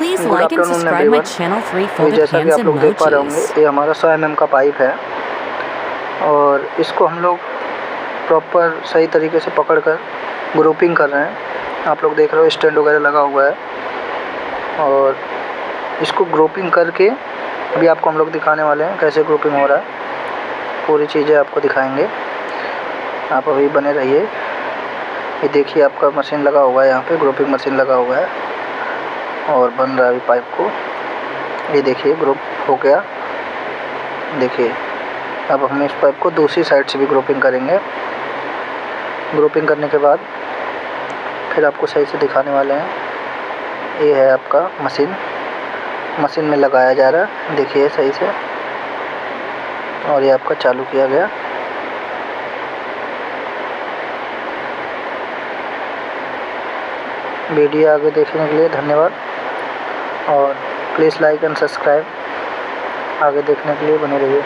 Please good like and afternoon subscribe my everyone. channel 3 ये folded जैसा कि hands आप लोग देख पा रहे होंगे, emojis. ये हमारा 100 mm का पाइप है और इसको हम लोग प्रॉपर सही तरीके से पकड़कर ग्रुपिंग कर रहे हैं। आप लोग देख रहे हो स्टैंड वगैरह लगा हुआ है और इसको ग्रुपिंग करके अभी आपको हम लोग दिखाने वाले हैं कैसे ग्रुपिंग हो रहा है। पूरी चीज़ें आपको दिखाएंगे, आप अभी बने रहिए। ये देखिए आपका मशीन लगा हुआ है, यहाँ पे ग्रुपिंग मशीन लगा हुआ है और बन रहा है अभी पाइप को। ये देखिए ग्रुप हो गया। देखिए अब हम इस पाइप को दूसरी साइड से भी ग्रुपिंग करेंगे। ग्रुपिंग करने के बाद फिर आपको सही से दिखाने वाले हैं। ये है आपका मशीन में लगाया जा रहा है, देखिए सही से, और ये आपका चालू किया गया। वीडियो आगे देखने के लिए धन्यवाद और प्लीज़ लाइक एंड सब्सक्राइब। आगे देखने के लिए बने रहिए।